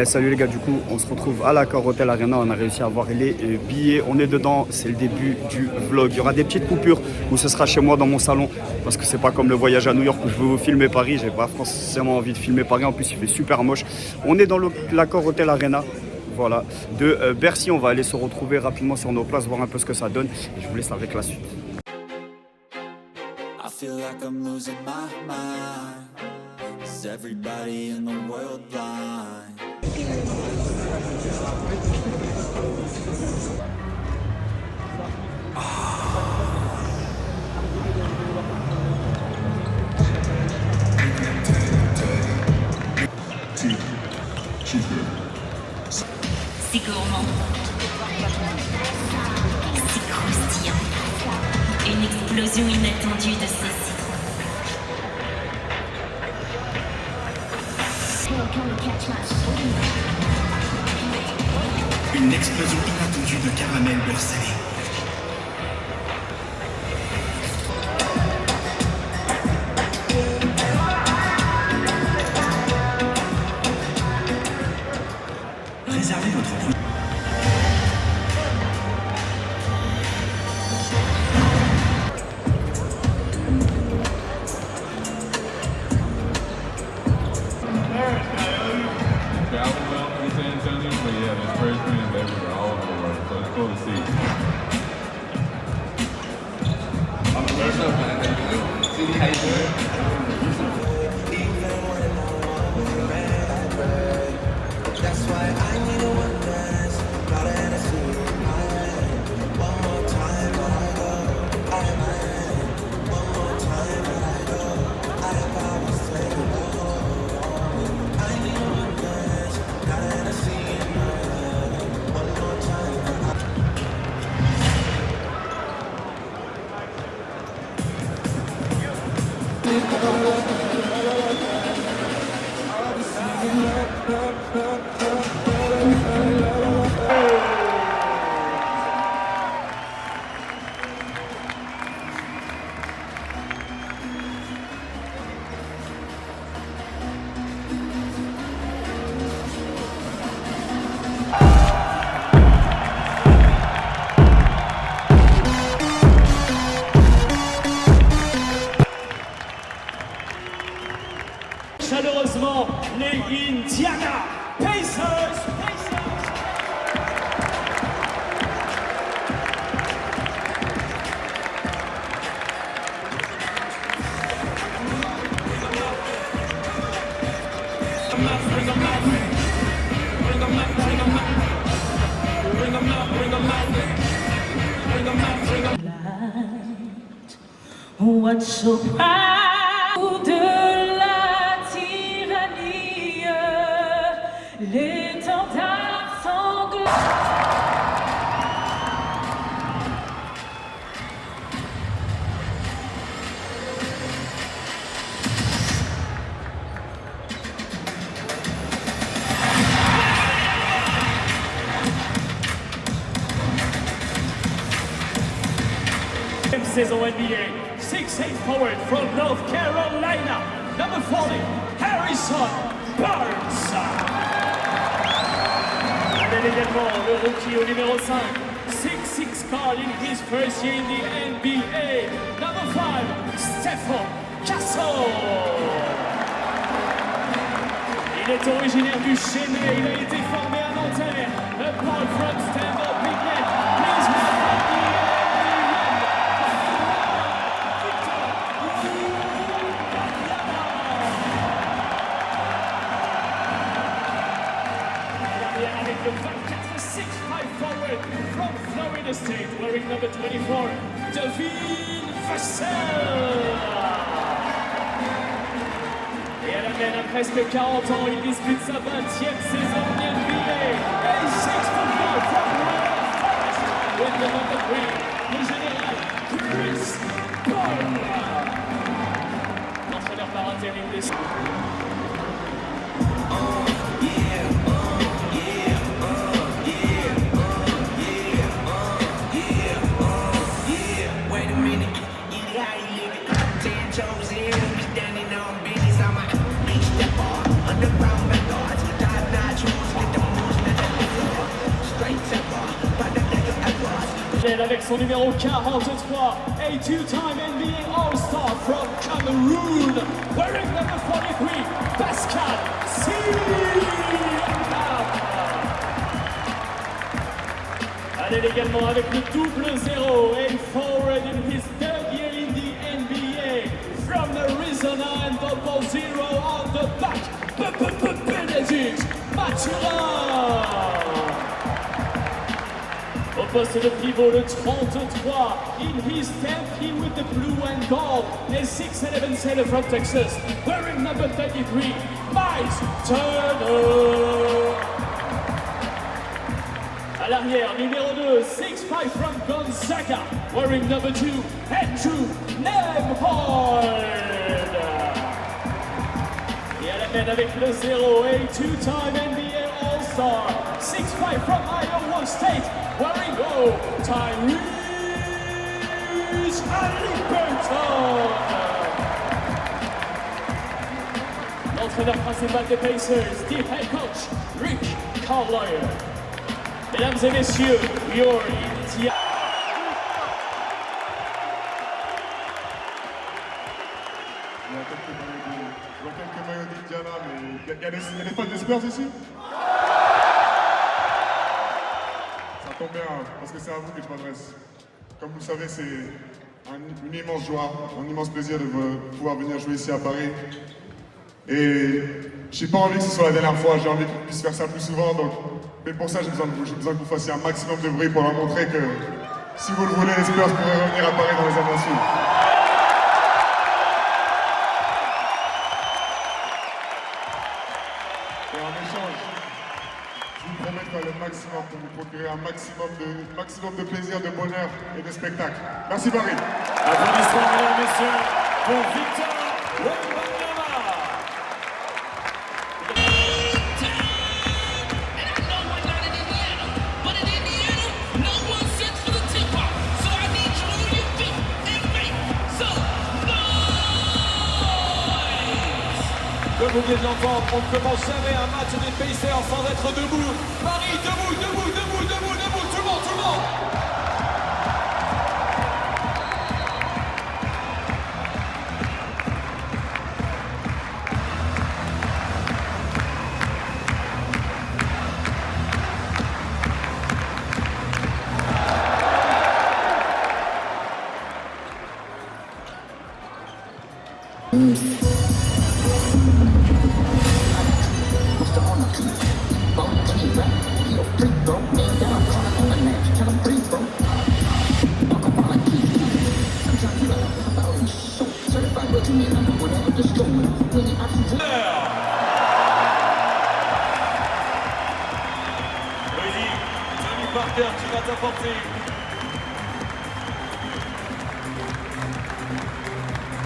Salut les gars, du coup on se retrouve à l'Accor Hotel Arena, on a réussi à avoir les billets, on est dedans, c'est le début du vlog. Il y aura des petites coupures où ce sera chez moi dans mon salon, parce que c'est pas comme le voyage à New York où je veux vous filmer Paris, j'ai pas forcément envie de filmer Paris, en plus il fait super moche. On est dans l'Accor Hotel Arena, voilà, de Bercy, on va aller se retrouver rapidement sur nos places, voir un peu ce que ça donne, et je vous laisse avec la suite. I feel like I'm losing my mind. Is everybody in the world blind? Si gourmand, si croustillant, une explosion inattendue de ces citrons. Une explosion inattendue de caramel beurre salé. Réservez votre produit. Traveled well through San Antonio, but yeah, this first one is everywhere, all over the world. So it's cool to see. What's up, man? See how you doing? That's why I need a one dance. Got an Hennessy in my hand. One more time, but I go. I am in. One more time, but I go. I have powers to go. I need a one dance. Got an Hennessy in my hand. One more time, but I chaleureusement les Indiana Pacers. What's so proud de la tyrannie, l'étendard sanglant. Saison NBA, 6'8" forward from North Carolina, number 40, Harrison Barnes. Amène également le rookie au numéro 5, 6'6" card in his first year in the NBA, number 5, Stephen Castle. Il est originaire du Chênay, il a été formé à Nanterre, apart from Stanford Bigland. Please welcome the avec le 24 6'5" forward from Florida State, wearing number 24, Devin Vassell. Et à la mène à presque 40 ans, il dispute sa 20e saison en NBA. A 6'4" from Wake Forest, with the number 3, le général Chris Paul. L'entraîneur par intérim des... Wait a minute, you got it, live it. 10 toes in, we standing on business. I'm a beach stepper, underground methods. rappelle avec son numéro 43, a two-time NBA All-Star from Cameroon, wearing number 43, Pascal Siakam. Allez également avec le double 0 and forward in his third year in the NBA, from Arizona and double 0 on the back, Bénédicte Mathurin. Au poste de pivot, le 33, in his 10th year with the blue and gold, a 6'11" sailor from Texas, wearing number 33, Miles Turner. À l'arrière, numéro 2, 6'5" from Gonzaga, wearing number 2, Andrew Nembhard. Et à la main avec le 0, a two-time NBA All-Star, 6'5" from Iowa State, wearing Tyrese Haliburton. L'entraîneur principal des Pacers, the head coach, Rick Carlisle. Mesdames et messieurs, your India. Il y a quelques maillots d'Indiana, mais il y a des fans des Spurs ici? Ça tombe bien, parce que c'est à vous que je m'adresse. Comme vous le savez, c'est une immense joie, un immense plaisir de pouvoir venir jouer ici à Paris. Et j'ai pas envie que ce soit la dernière fois, j'ai envie qu'on puisse faire ça plus souvent. Donc, mais pour ça, j'ai besoin de vous. J'ai besoin que vous fassiez un maximum de bruit pour leur montrer que si vous le voulez, les Spurs pourraient revenir à Paris dans les années à suivre. Et en échange, je vous promets de faire le maximum pour vous procurer un maximum de plaisir, de bonheur et de spectacle. Merci Paris. Applaudissements, mesdames et messieurs, pour Victor Wembanyama. Comme vous venez de l'entendre, on ne commence jamais un match des Pacers sans être debout. Paris, debout, debout, debout, debout, debout, tout le monde, tout le monde. Parker qui va t'apporter.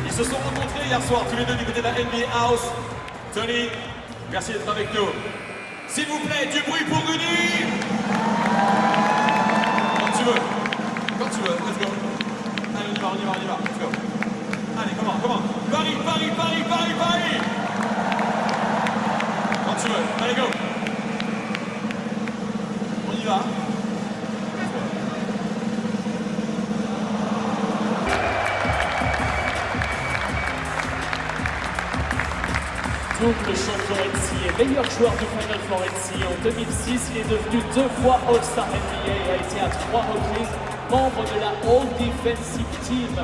Ils se sont rencontrés hier soir, tous les deux du côté de la NBA House. Tony, merci d'être avec nous. S'il vous plaît, du bruit pour Rudy. Quand tu veux. Quand tu veux, let's go. Allez, on y va, on y va, on y va. Let's go. Allez, comment, comment. Paris, Paris, Paris, Paris, Paris. Quand tu veux, allez, go. On y va. Double champion NCAA, meilleur joueur du Final Four NCAA en 2006, il est devenu 2 fois All-Star NBA et a été à 3 reprises membre de la All Defensive Team,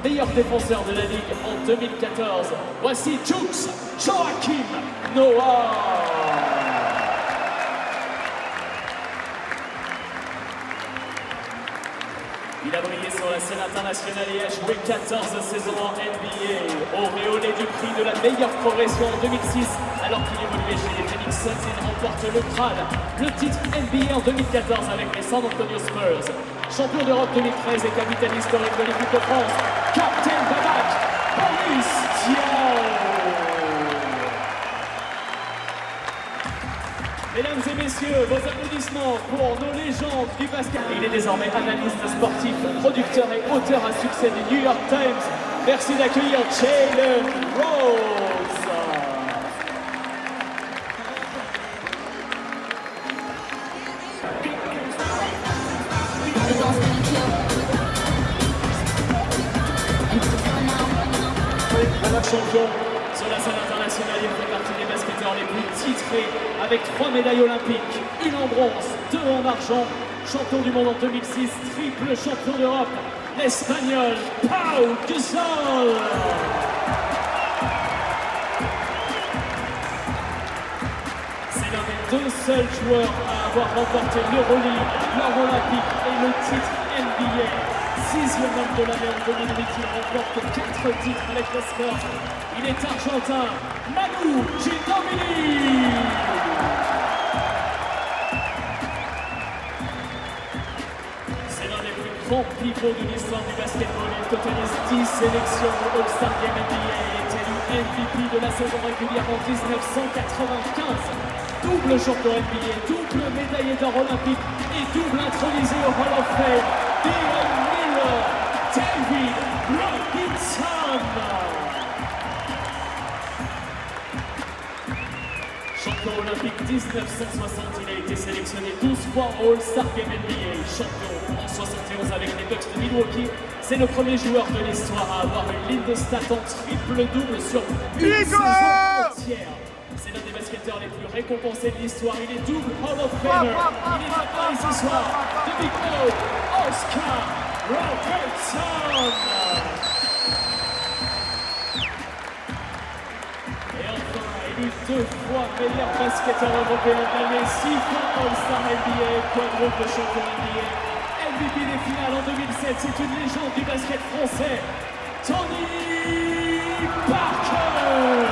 meilleur défenseur de la Ligue en 2014. Voici Jukes Joachim Noah. Il a brillé sur la scène internationale et a joué 14 saisons en NBA. Auréolé du prix de la meilleure progression en 2006, alors qu'il évoluait chez les Phoenix Suns, il remporte le Kral, le titre NBA en 2014 avec les San Antonio Spurs. Champion d'Europe 2013 et capitaine historique de l'équipe de France, Captain Babak, Boris Diaw. Mesdames et messieurs, vos applaudissements pour nos légendes du basket. Il est désormais analyste sportif, producteur et auteur à succès du New York Times. Merci d'accueillir Jalen Rose. We gon' spin and kill. 5 champions sur la scène internationale. Il fait partie des basketteurs les plus titrés avec 3 médailles olympiques, une en bronze, 2 en argent, champion du monde en 2006, triple champion d'Europe, l'Espagnol Pau Gasol. C'est l'un des 2 seuls joueurs à avoir remporté l'Euroleague, l'or olympique et le titre NBA. 6e homme de l'année en 2008, il remporte 4 titres avec les Spurs. Il est argentin, Manu Ginóbili. C'est l'un des plus grands pivots de l'histoire du basketball. Il totalise 10 sélections au All-Star Game NBA. Il est élu MVP de la saison régulière en 1995. Double champion NBA, double médaillé d'or olympique et double intronisé au Hall of Fame. Dylan Miller, David Robinson. Champion olympique 1960, il a été sélectionné 12 fois au All-Star Game NBA. Champion en 71 avec les Bucks de Milwaukee. C'est le premier joueur de l'histoire à avoir une ligne de stats en triple-double sur une saison entière. C'est l'un des basketteurs les plus récompensés de l'histoire. Il est double Hall of Famer. Il est à Paris ce soir. The Big O, Oscar Robertson. Et enfin, élu 2 fois meilleur basketteur européen de l'année, 6 fois All-Star NBA, quadruple champion NBA, MVP des finales en 2007. C'est une légende du basket français, Tony Parker.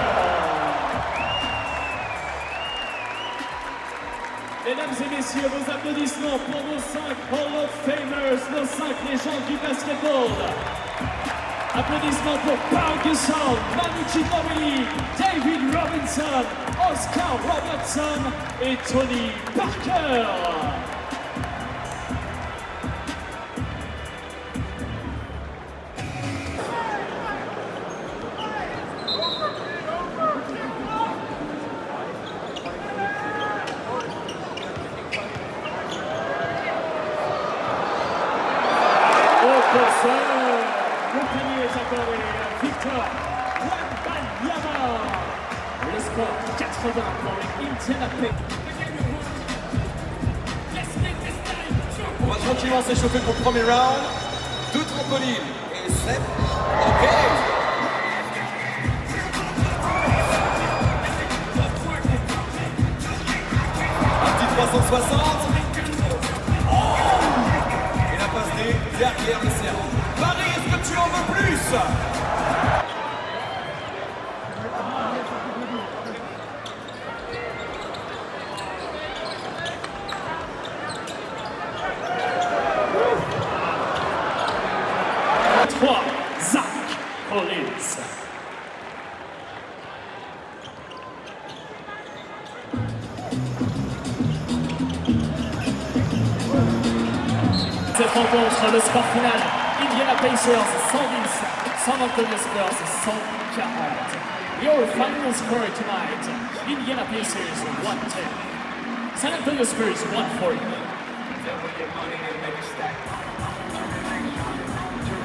Mesdames et messieurs, vos applaudissements pour nos 5 Hall of Famers, nos 5 légendes du basketball. Applaudissements pour Pau Gasol, Manu Ginóbili, David Robinson, Oscar Robertson et Tony Parker. Le panier est accordé à Victor Wembanyama. Le score 80 pour les Indiana Pacers. On va tranquillement s'échauffer pour le premier round. 2 trampolines et 7. OK. Un petit 360. Et la passe D derrière le cercle. Paris, est-ce que tu en veux plus? Zach Collins. Cette rencontre, le score final, Indiana Pacers 110, San Antonio Spurs 140. Your final score tonight, Indiana Pacers 110, San Antonio Spurs 140.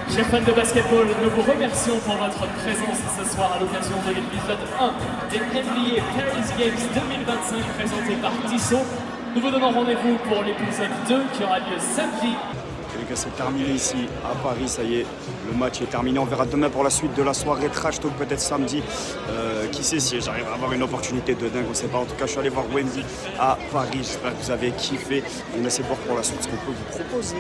Chers fans de basketball, nous vous remercions pour votre présence ce soir à l'occasion de l'épisode 1 des NBA Paris Games 2025 présenté par Tissot. Nous vous donnons rendez-vous pour l'épisode 2 qui aura lieu samedi. Les gars, c'est terminé ici à Paris, ça y est, le match est terminé. On verra demain pour la suite de la soirée Trash Talk, peut-être samedi. Qui sait si j'arrive à avoir une opportunité de dingue, on ne sait pas. En tout cas, je suis allé voir Wendy à Paris. J'espère que vous avez kiffé. On essaie de voir pour la suite ce qu'on peut vous proposer.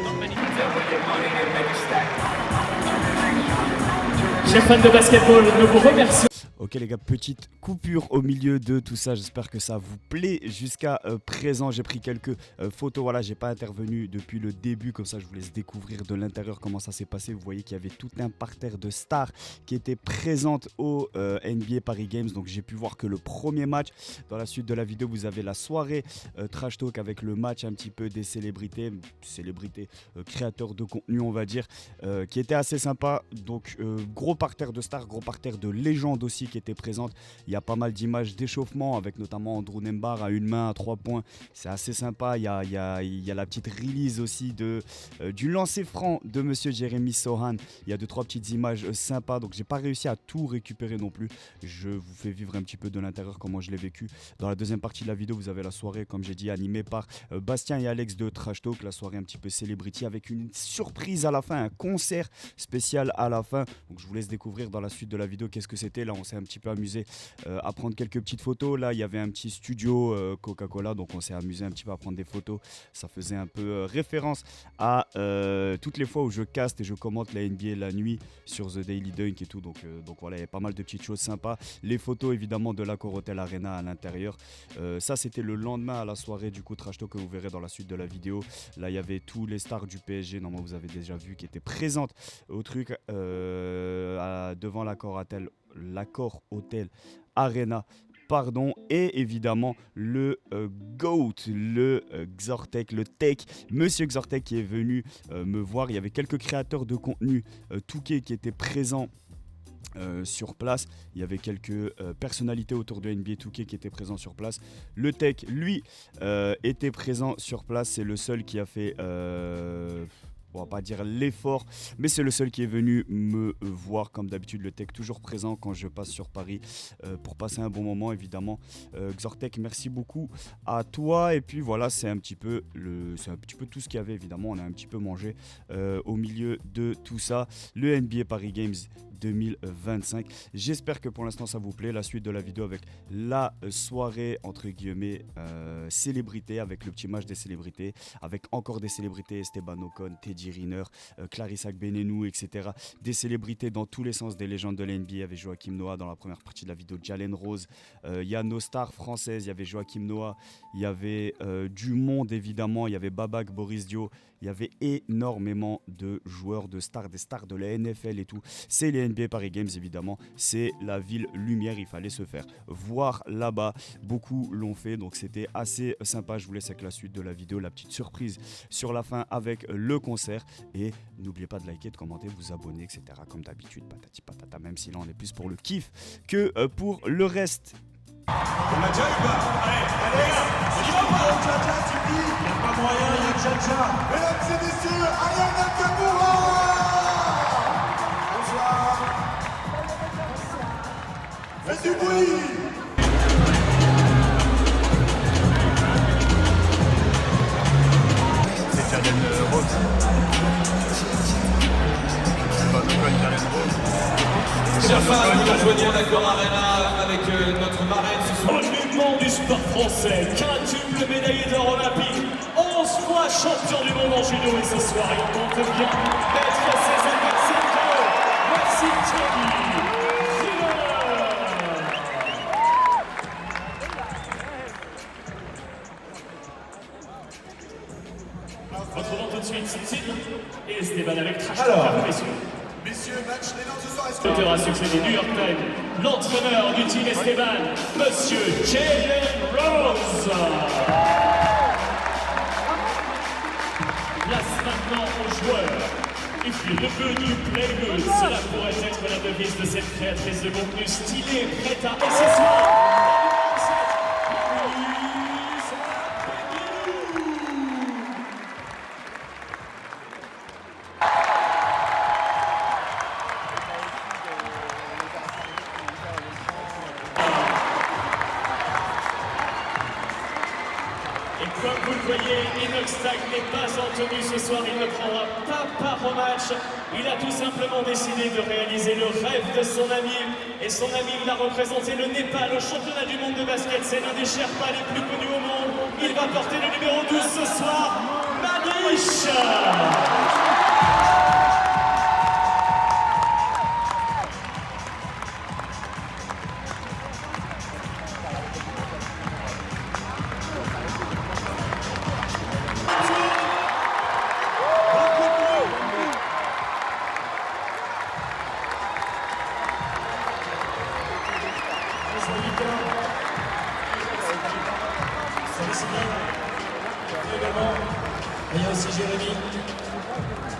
Chers fans de basketball, nous vous remercions. Ok les gars, petite coupure au milieu de tout ça, j'espère que ça vous plaît jusqu'à présent. J'ai pris quelques photos, voilà, j'ai pas intervenu depuis le début, comme ça je vous laisse découvrir de l'intérieur comment ça s'est passé. Vous voyez qu'il y avait tout un parterre de stars qui étaient présentes au NBA Paris Games, donc j'ai pu voir que le premier match. Dans la suite de la vidéo, vous avez la soirée Trash Talk avec le match un petit peu des célébrités créateurs de contenu on va dire, qui était assez sympa. Donc gros parterre de stars, gros parterre de légendes aussi qui étaient présentes. Il y a pas mal d'images d'échauffement avec notamment Andrew Nembar à une main à 3 points. C'est assez sympa. Il y a la petite release aussi du lancer franc de monsieur Jérémy Sohan. Il y a 2-3 petites images sympas. Donc j'ai pas réussi à tout récupérer non plus. Je vous fais vivre un petit peu de l'intérieur comment je l'ai vécu. Dans la deuxième partie de la vidéo, vous avez la soirée, comme j'ai dit, animée par Bastien et Alex de Trash Talk. La soirée un petit peu celebrity avec une surprise à la fin, un concert spécial à la fin. Donc je vous laisse découvrir dans la suite de la vidéo qu'est-ce que c'était. Là on s'est un petit peu amusé à prendre quelques petites photos. Là il y avait un petit studio Coca-Cola, donc on s'est amusé un petit peu à prendre des photos. Ça faisait un peu référence à toutes les fois où je caste et je commente la NBA la nuit sur The Daily Dunk et tout. Donc voilà, il y a pas mal de petites choses sympas. Les photos évidemment de l'Accor Hotel Arena à l'intérieur. Ça c'était le lendemain à la soirée du coup Trash Talk que vous verrez dans la suite de la vidéo. Là il y avait tous les stars du PSG, normalement vous avez déjà vu, qui étaient présentes au truc devant l'Accor Hotel Arena. Pardon, et évidemment le GOAT, le Xortek, le Tech, monsieur Xortek qui est venu me voir. Il y avait quelques créateurs de contenu Touquet qui étaient présents sur place. Il y avait quelques personnalités autour de NBA 2K qui étaient présents sur place. Le Tech, lui, était présent sur place. C'est le seul qui a fait... on va pas dire l'effort, mais c'est le seul qui est venu me voir. Comme d'habitude, le Tech toujours présent quand je passe sur Paris pour passer un bon moment évidemment. Xortek, merci beaucoup à toi. Et puis voilà, c'est un petit peu tout ce qu'il y avait évidemment. On a un petit peu mangé au milieu de tout ça. Le NBA Paris Games 2025. J'espère que pour l'instant ça vous plaît. La suite de la vidéo avec la soirée entre guillemets célébrité, avec le petit match des célébrités, avec encore des célébrités, Esteban Ocon, Teddy Riner, Clarissa Benenou, etc. Des célébrités dans tous les sens, des légendes de l'NBA. Il y avait Joachim Noah dans la première partie de la vidéo, Jalen Rose. Il y a nos stars françaises, il y avait Joachim Noah, il y avait du monde évidemment, il y avait Babak, Boris Dio. Il y avait énormément de joueurs, de stars, des stars de la NFL et tout. C'est les NBA Paris Games évidemment. C'est la ville lumière, il fallait se faire voir là-bas. Beaucoup l'ont fait, donc c'était assez sympa. Je vous laisse avec la suite de la vidéo, la petite surprise sur la fin avec le concert. Et n'oubliez pas de liker, de commenter, vous abonner, etc. Comme d'habitude, patati patata, même si là on est plus pour le kiff que pour le reste. On a déjà eu pas. Allez, on y va pas. Jaja, tu dis. Il n'y a pas moyen, il y a Jaja. Mesdames et messieurs, Aya Nakamura. Bonsoir. Faites du bruit. C'est Jalen Rose. Chers fans, nous rejoignons l'Accor Arena avec notre marraine ce soir. Monument du sport français, quintuple médaillé d'or olympique, 11 fois champion du monde en judo, et ce soir il compte bien mettre ses Mexico. Voici Teddy Riner. Retrouvons tout de suite Sid et Esteban avec Trash Talk, messieurs. Messieurs, match d'énorme ce soir. L'auteur à succès des New York Times, l'entraîneur du team Esteban, monsieur Jalen Rose. Place maintenant aux joueurs. If you look good, you play good. Cela pourrait être la devise de cette créatrice de contenu stylée, prête à... Et ce soir, comme vous le voyez, Inoxtag n'est pas en tenue ce soir, il ne prendra pas part au match. Il a tout simplement décidé de réaliser le rêve de son ami. Et son ami, il a représenté le Népal au championnat du monde de basket. C'est l'un des Sherpas les plus connus au monde. Il va porter le numéro 12 ce soir, Manish. Il y a aussi Jérémy,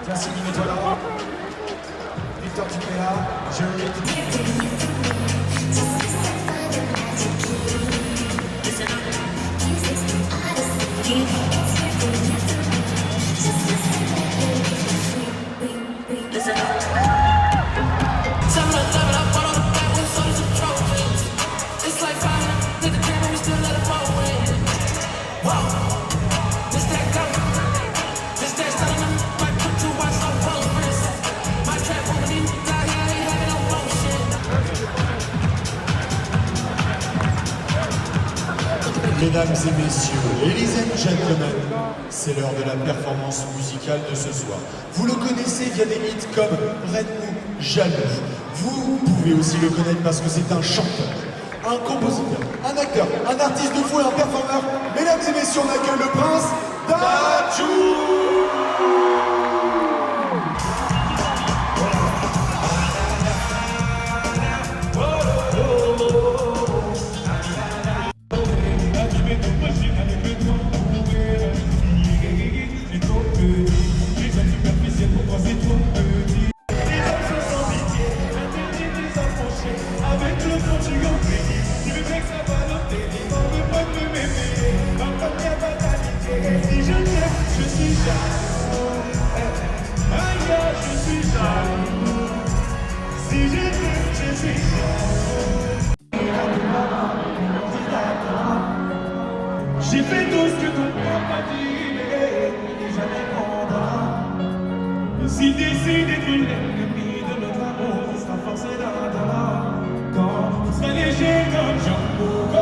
Cassini, mets-toi là. Victor Dupéa, Jérémy. Mesdames et messieurs, ladies and gentlemen, c'est l'heure de la performance musicale de ce soir. Vous le connaissez via des hits comme Red-Mou, Jaloux. Vous pouvez aussi le connaître parce que c'est un chanteur, un compositeur, un acteur, un artiste de fou et un performeur. Mesdames et messieurs, on accueille le prince Dadju. J'ai fait tout ce que ton père m'a dit, mais jamais condamné. Si décide d'être l'ennemi de notre amour, on sera forcé d'attendre. Quand on sera léger comme Jean-Paul.